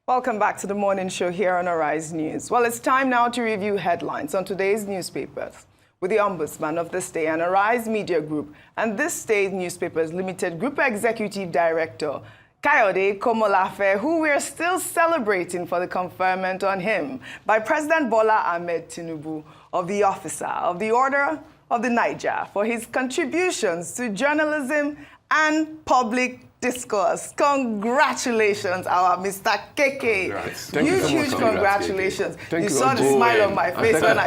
Welcome back to the morning show here on Arise News. Well, it's time now to review headlines on today's newspapers with the Ombudsman of this day and Arise Media Group and this day's newspapers Limited Group Executive Director Kayode Komolafe, who we are still celebrating for the conferment on him by President Bola Ahmed Tinubu of the Officer of the Order of the Niger for his contributions to journalism and public discourse. Congratulations, our Mr. KK. Huge congratulations. You saw the smile on my face when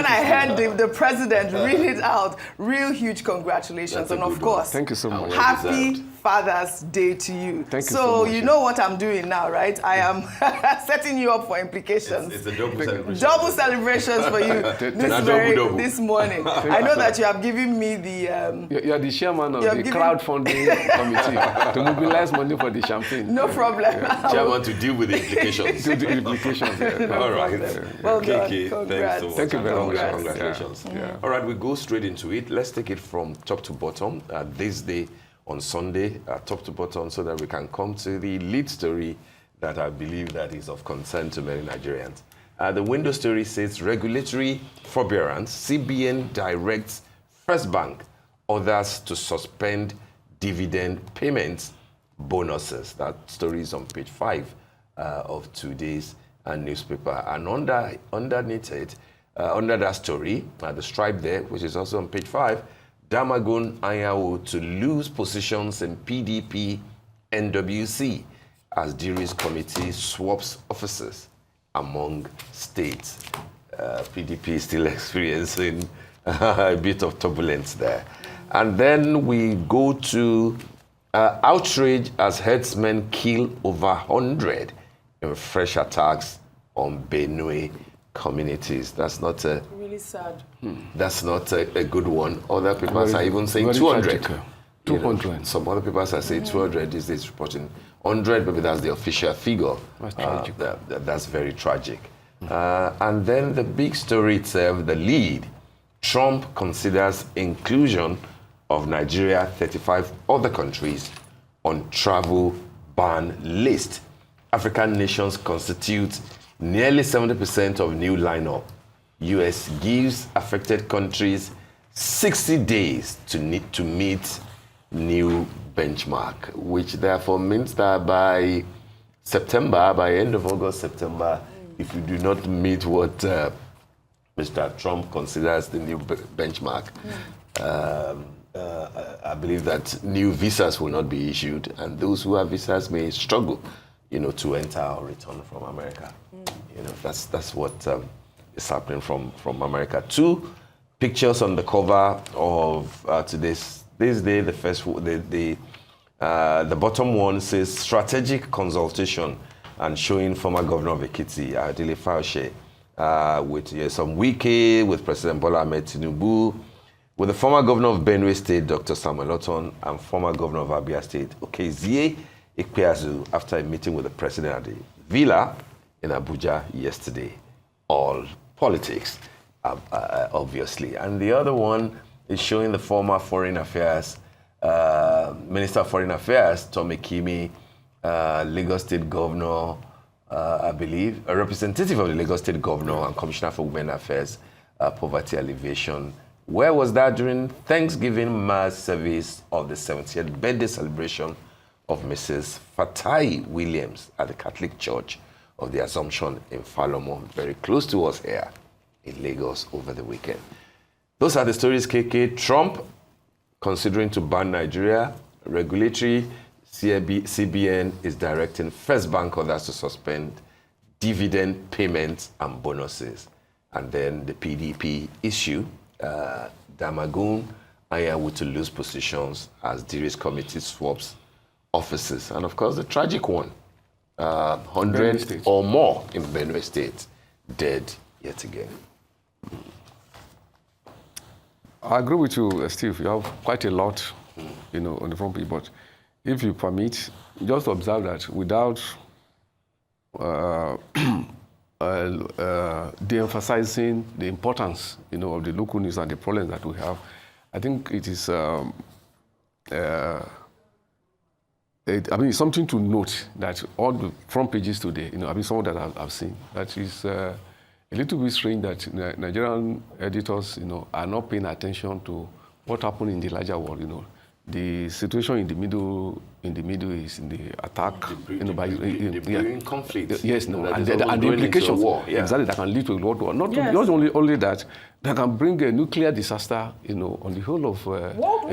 I heard the president read it out. Real huge congratulations. And of course, thank you so much. Happy Father's Day to you. Thank you so much. You know what I'm doing now, right? I am setting you up for implications. It's a double celebration. Double celebrations for you this morning. I know that you have given me the... You're the chairman of the crowdfunding committee to mobilize money for the champagne. No problem. Chairman to deal with the implications. To the implications, No All right. Well KK, done. thanks so much. Thank you very much. Congratulations. Yeah. All right, we go straight into it. Let's take it from top to bottom. This day on Sunday, top to bottom, so that we can come to the lead story that I believe that is of concern to many Nigerians. The window story says regulatory forbearance. CBN directs First Bank others to suspend dividend payments bonuses. That story is on page 5 of today's newspaper. And underneath it, under that story, the stripe there, which is also on page 5, Damagum Anyanwu to lose positions in PDP NWC as jury's committee swaps officers among states. PDP is still experiencing a bit of turbulence there. And then we go to outrage as herdsmen kill over 100 in fresh attacks on Benue communities. That's not a... Really sad. That's not a good one. Other people are even saying 200. 200. Some other people are saying 200 is this reporting. 100, maybe that's the official figure. That's tragic. That's very tragic. And then the big story itself, the lead. Trump considers inclusion of Nigeria, 35 other countries on travel ban list. African nations constitute nearly 70% of new lineup. U.S. gives affected countries 60 days to meet new benchmark, which therefore means that by end of August, September, if you do not meet what Mr. Trump considers the new benchmark, I believe that new visas will not be issued, and those who have visas may struggle, to enter or return from America. That's what is happening from America. 2 pictures on the cover of today's day. The first, the bottom one says strategic consultation and showing former governor of Ekiti, Adele Faushe, with some wiki with President Bola Ahmed Tinubu, with the former governor of Benue State, Dr. Samuel Oton, and former governor of Abia State, Okezie Ikpeazu, after a meeting with the president at the villa in Abuja yesterday. All politics, obviously. And the other one is showing the former Foreign Affairs, Minister of Foreign Affairs, Tommy Kimi, Lagos State Governor, I believe, a representative of the Lagos State Governor and Commissioner for Women Affairs, Poverty Alleviation. Where was that during Thanksgiving mass service of the 70th birthday celebration of Mrs. Fatai Williams at the Catholic Church of the Assumption in Falomo, very close to us here in Lagos over the weekend. Those are the stories, KK. Trump considering to ban Nigeria. Regulatory CBN is directing First Bank others to suspend dividend payments and bonuses. And then the PDP issue, Damagum Anyanwu to lose positions as jury's committee swaps offices. And of course, the tragic one, 100 or more in Benue State dead yet again. I agree with you, Steve. You have quite a lot, on the front page. But if you permit, just observe that without de-emphasizing the importance, of the local news and the problems that we have, I think it is I mean, it's something to note that all the front pages today, I mean, some of that I've seen, that is a little bit strange that Nigerian editors, are not paying attention to what happened in the larger world, The situation in the Middle East, in the attack, the conflict. Yes, no, and the implications exactly that can lead to a world war. Not only that can bring a nuclear disaster, on the whole of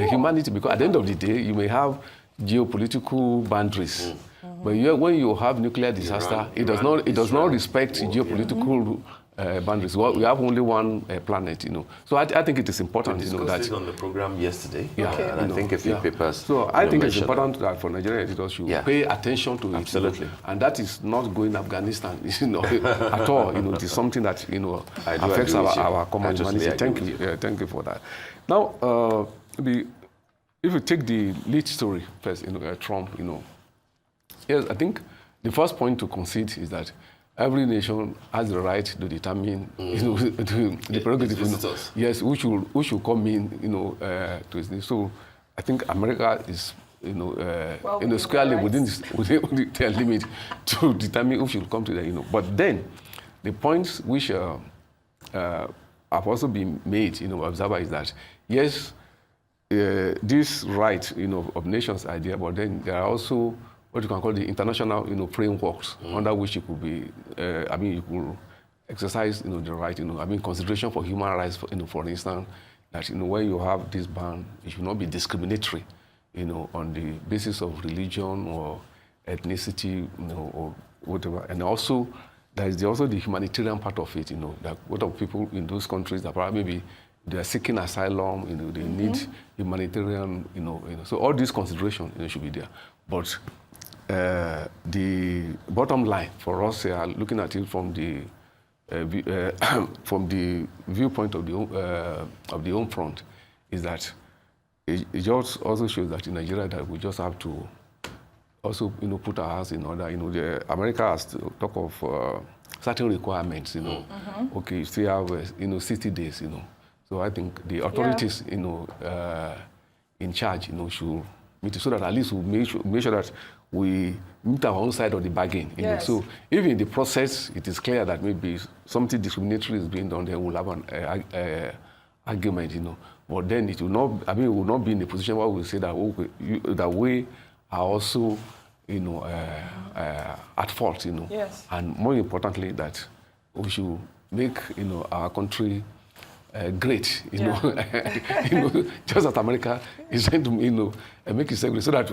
humanity. Because at the end of the day, you may have geopolitical boundaries, but when you have nuclear disaster, it does not respect geopolitical boundaries. Well, we have only one planet, So I think it is important, we discussed it on the program yesterday. And I think a few papers. So I think it's important that for Nigerian editors should pay attention to it. Absolutely. And that is not going Afghanistan, at all. It is something that affects our common humanity. Thank you for that. Now, if you take the lead story first, Trump, yes, I think the first point to concede is that every nation has the right to determine, the prerogative. Yes, who should come in, to its. So I think America is, squarely within their limit to determine who should come to them. But then, the points which have also been made, observer is that yes, this right, of nations idea, but then there are also what you can call the international, frameworks under which it could be, you could exercise, the right, consideration for human rights, for instance, that, when you have this ban, it should not be discriminatory, on the basis of religion or ethnicity, or whatever. And also, there is also the humanitarian part of it, that what of people in those countries that probably maybe they are seeking asylum, they need humanitarian, so all these considerations, should be there. But the bottom line for us here, looking at it from the viewpoint of the home front, is that it just also shows that in Nigeria that we just have to also put our house in order. America has to talk of certain requirements. Okay, you still have 60 days. So I think the authorities in charge should meet it, so that at least we make sure that we meet our own side of the bargain. So if in the process it is clear that maybe something discriminatory is being done, then we'll have an argument, But then it will not. We will not be in a position where we say that that we are also, at fault, And more importantly, that we should make, our country great, just as America is trying to, make it segregate, so that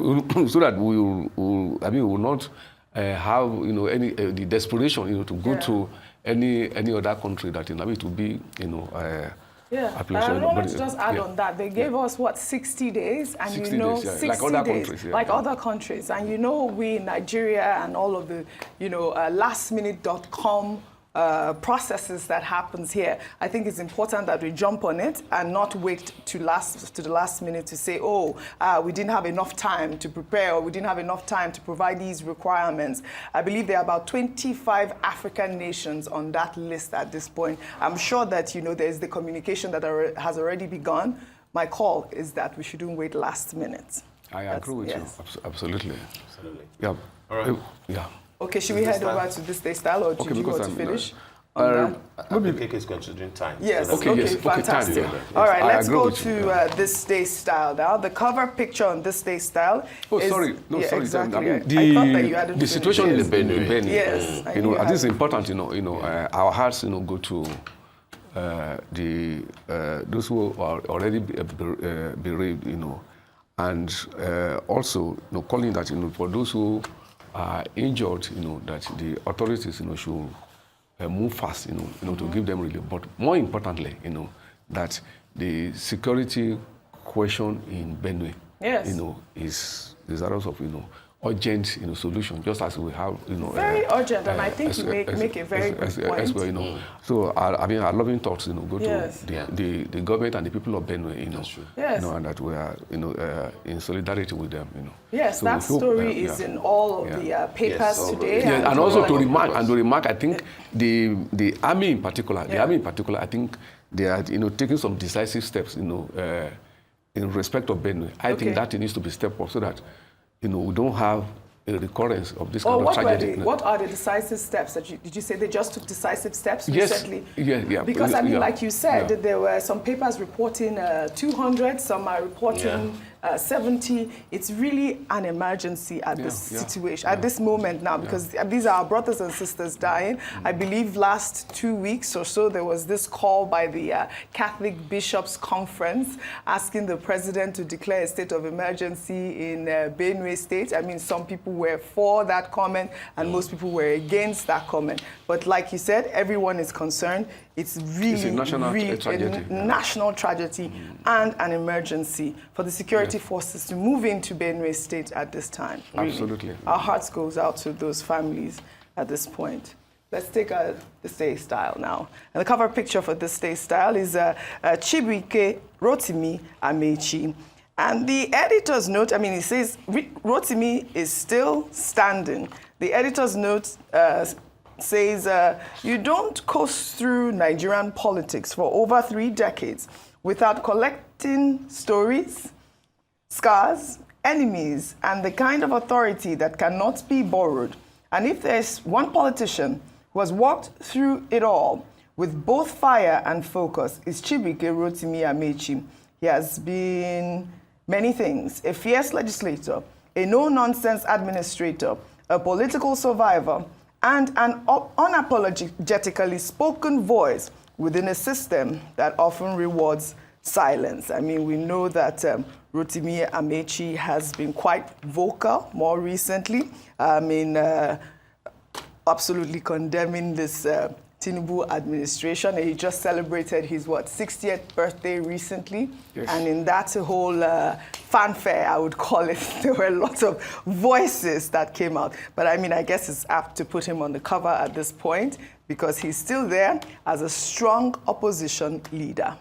we will not have, any the desperation, to go to any other country that it will be, I wanted to just add on that. They gave us, 60 days? And 60 days, 60 like other days, countries. Like other countries. And we in Nigeria and all of the, lastminute.com processes that happens here, I think it's important that we jump on it and not wait to the last minute to say, we didn't have enough time to prepare, or we didn't have enough time to provide these requirements. I believe there are about 25 African nations on that list at this point. I'm sure that, there's the communication that has already begun. My call is that we shouldn't wait last minute. I agree with you. Absolutely. Yeah. All right. Yeah. Okay, should we head over to this day style, or do you want to finish? Maybe KK is considering time. Yes, so okay, fantastic. All right, let's go to this day style now. The cover picture on this day style is... sorry. Exactly. I thought that you hadn't the situation in Benue. Yes. I think it's important, our hearts, go to those who are already bereaved, and also, calling that, for those who are injured, that the authorities, should move fast, to give them relief. But more importantly, that the security question in Benue, is desirous of, urgent, solution, just as we have, very urgent, and I think you make a very good point. So, our loving thoughts, go to the government and the people of Benue, That's true. Yes. And that we are, in solidarity with them, Yes, so that story is in all of the papers today. Yes, and also to remark, I think the army in particular, I think they are, taking some decisive steps, in respect of Benue. I think that needs to be stepped up so that we don't have a recurrence of this kind of tragedy. What are the decisive steps that did you say they just took decisive steps recently? Yeah. Because I mean, like you said, there were some papers reporting 200, some are reporting 70. It's really an emergency at this situation, at this moment now, because these are our brothers and sisters dying. I believe last 2 weeks or so, there was this call by the Catholic Bishops' Conference asking the president to declare a state of emergency in Benue State. I mean, some people were for that comment and most people were against that comment. But like you said, everyone is concerned. It's really, national tragedy and an emergency for the security forces to move into Benue State at this time. Really. Absolutely. Our hearts goes out to those families at this point. Let's take the Stay Style now. And the cover picture for the Stay Style is Chibuike Rotimi Amechi. And the editor's note, I mean, it says Rotimi is still standing. The editor's note says, you don't coast through Nigerian politics for over 3 decades without collecting stories, scars, enemies, and the kind of authority that cannot be borrowed. And if there's one politician who has walked through it all with both fire and focus, it's Chibuike Rotimi Amechi. He has been many things: a fierce legislator, a no-nonsense administrator, a political survivor, and an unapologetically spoken voice within a system that often rewards silence. I mean, we know that Rotimi Amechi has been quite vocal more recently. I mean, absolutely condemning this Tinubu administration. He just celebrated his, 60th birthday recently. Yes. And in that whole fanfare, I would call it, there were lots of voices that came out. But I mean, I guess it's apt to put him on the cover at this point because he's still there as a strong opposition leader.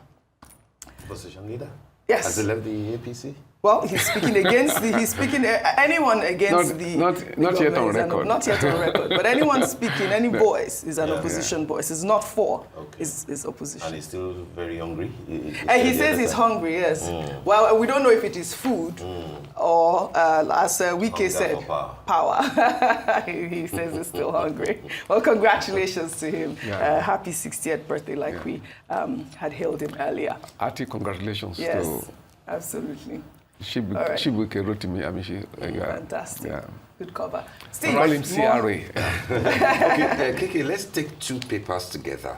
Opposition leader? Yes. Has he left the APC? Well, he's speaking against anyone against not yet on record. Not yet on record. But anyone speaking, any voice is an opposition voice. It's not for, it's opposition. And he's still very hungry? He says he's hungry, yes. Well, we don't know if it is food or, as Wike said, power. He says he's still hungry. Well, congratulations to him. Happy 60th birthday, like we had hailed him earlier. Hearty congratulations. Yes, absolutely. Chibuike Rotimi Amechi. Fantastic. Good cover. Steve, Okay, Kiki, let's take 2 papers together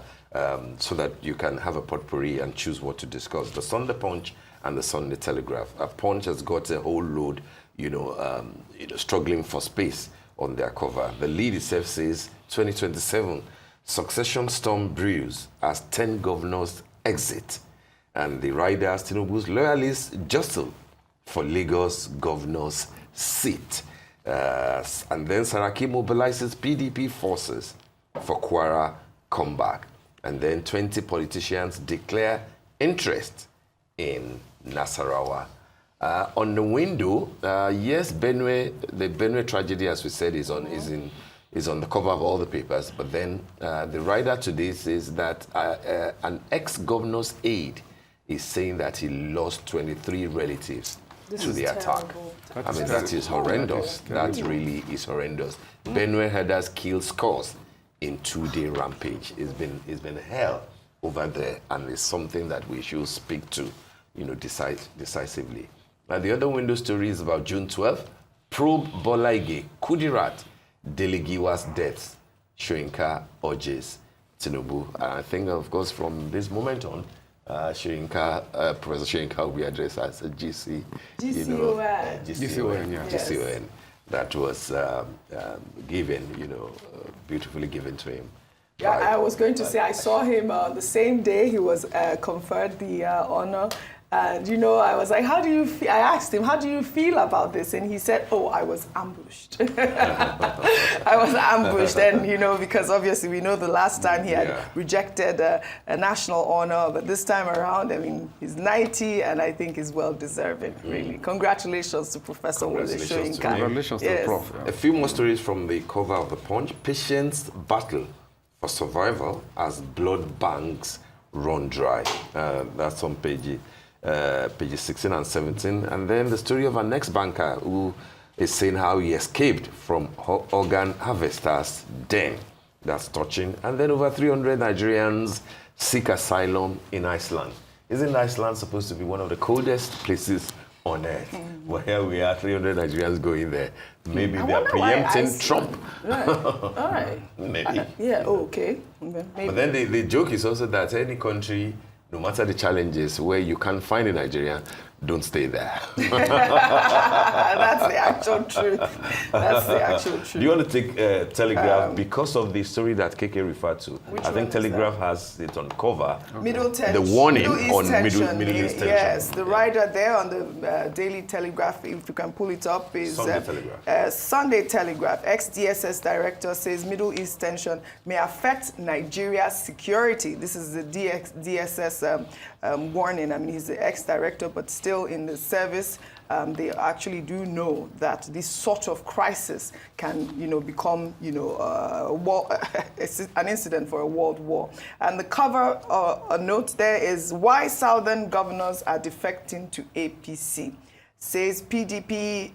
so that you can have a potpourri and choose what to discuss. The Sunday Punch and the Sunday Telegraph. Punch has got a whole load, struggling for space on their cover. The lead itself says 2027, succession storm brews as 10 governors exit. And the riders, Tinubu's loyalists, jostle for Lagos governor's seat. And then Saraki mobilizes PDP forces for Kwara comeback. And then 20 politicians declare interest in Nasarawa. On the window, yes, Benue, the Benue tragedy, as we said, is on the cover of all the papers. But then the rider today says that an ex-governor's aide is saying that he lost 23 relatives to the attack. I mean, that is horrendous. That really is horrendous. Benue herders killed scores in 2-day rampage. It's been hell over there, and it's something that we should speak to, decisively. Now, the other window story is about June 12th. Probe Bolaige, Kudirat, Delegiwa's death. Shoyinka urges Tinubu. And I think, of course, from this moment on, Professor Shoyinka will be addressed as a GC. GCON. That was given, beautifully given to him. Yeah, I was going to say, I saw him the same day he was conferred the honor. And, I was like, how do you feel? I asked him, how do you feel about this? And he said, I was ambushed. I was ambushed. And, because obviously we know the last time he had rejected a national honor. But this time around, I mean, he's 90 and I think he's well-deserving, really. Congratulations to Professor Shoyinka. Congratulations to the Prof. A few more stories from the cover of the Punch. Patients battle for survival as blood banks run dry. That's on pages 16 and 17. And then the story of an ex-banker who is saying how he escaped from organ harvester's den. That's touching. And then over 300 Nigerians seek asylum in Iceland. Isn't Iceland supposed to be one of the coldest places on earth? Well, here we are, 300 Nigerians going there. Maybe they are preempting Trump. Right. All right. Maybe. Yeah, okay. Maybe. But then the joke is also that any country, no matter the challenges, where you can't find a Nigerian, don't stay there. That's the actual truth. That's the actual truth. Do you want to take Telegraph because of the story that KK referred to? I think Telegraph has it on cover. Middle tension. The warning Middle on Middle East tension. Yes, the writer there on the Daily Telegraph, if you can pull it up, is Sunday Telegraph. Sunday Telegraph. Ex-DSS director says Middle East tension may affect Nigeria's security. This is the DSS warning. I mean, he's the ex-director, but still in the service. They actually do know that this sort of crisis can, become, an incident for a world war. And the cover a note there is why Southern governors are defecting to APC. Says PDP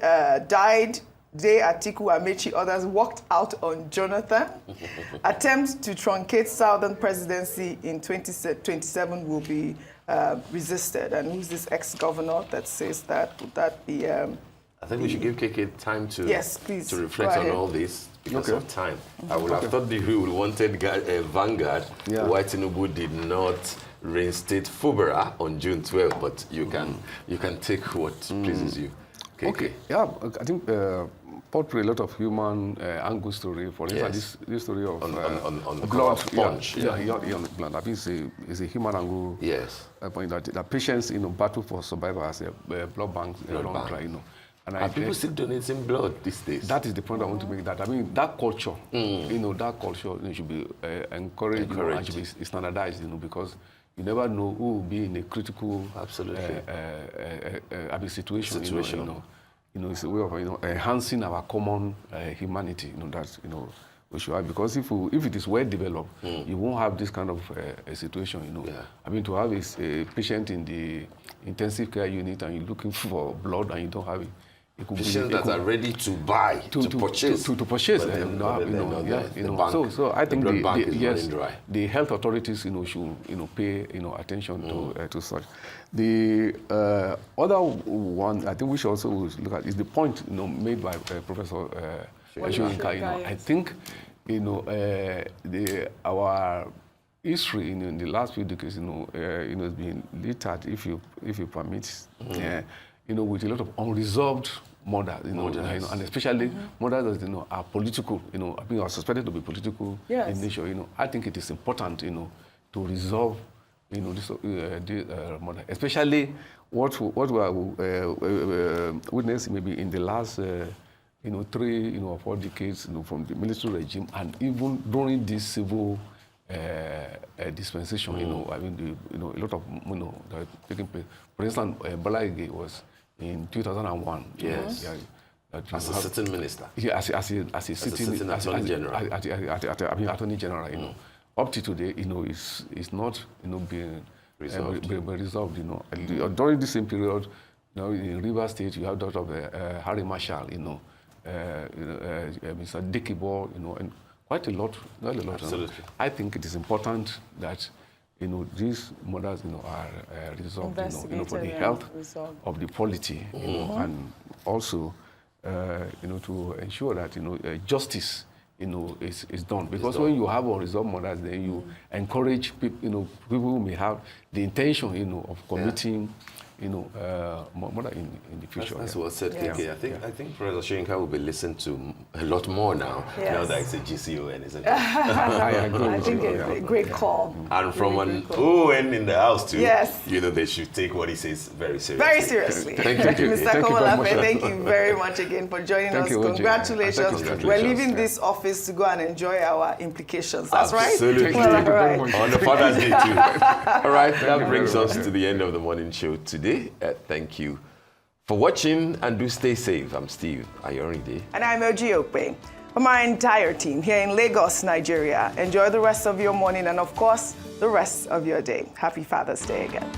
died. Day Atiku, Amechi, others walked out on Jonathan. Attempts to truncate Southern presidency in 2027 will be resisted. And who's this ex-governor that says that? Would that be... I think we should give KK time to, yes, please, to reflect on all this because of time. I would have thought that we would wanted Vanguard. Why Tinubu did not reinstate Fubara on June 12th, but you can take what pleases you. Okay. Yeah, I think portray a lot of human angle story. For instance, this story of on the blood sponge. Blood. I think it's a human angle. Yes. Point that patients, battle for survival as a blood bank, And people still donating blood these days. That is the point I want to make. That I mean, that culture, that culture should be encouraged and should be standardized. Because you never know who will be in a critical situation. It's a way of enhancing our common humanity. We should have, because if it is well developed, you won't have this kind of a situation. I mean, to have a patient in the intensive care unit and you're looking for blood and you don't have it. Patients that are ready to buy, to purchase. To purchase. So I think the health authorities, should pay attention to such. The other one I think we should also look at is the point made by Professor Shoyinka. I think our history in the last few decades, has been littered, if you permit, with a lot of unresolved murders, and especially murders that are political, I think are suspected to be political in nature. I think it is important, to resolve, this murder, especially what we are witnessing maybe in the last 3 or 4 decades, from the military regime, and even during this civil dispensation, I mean, a lot of that are taking place. For instance, Bala Ige was in 2001. Yes. As a sitting minister. Yeah, as a sitting attorney general. Attorney General. Up to today, it's not being resolved. During the same period, in River State, you have that of Harry Marshall. Mr. Dikibo, and quite a lot. Absolutely. I think it is important that these murders are resolved for the health of the polity, and also to ensure that justice is done, because when you have unresolved murders, then you encourage people who may have the intention of committing murder in the future. That's what said, KK. I think Professor Shoyinka will be listened to a lot more now. Now that it's a GCON, isn't it? I agree. I think it's a great call. And from an ON in the house too. Yes. They should take what he says very seriously. Very seriously. Thank you, Mr. Komolafe, thank you very much again for joining us. Congratulations. We're leaving this office to go and enjoy our implications. That's right? Absolutely. Right. On the Father's Day too. All right, that brings us to the end of the morning show today. Thank you for watching, and do stay safe. I'm Steve Ayorinde. And I'm Oji Okpe. From our entire team here in Lagos, Nigeria, enjoy the rest of your morning and, of course, the rest of your day. Happy Father's Day again.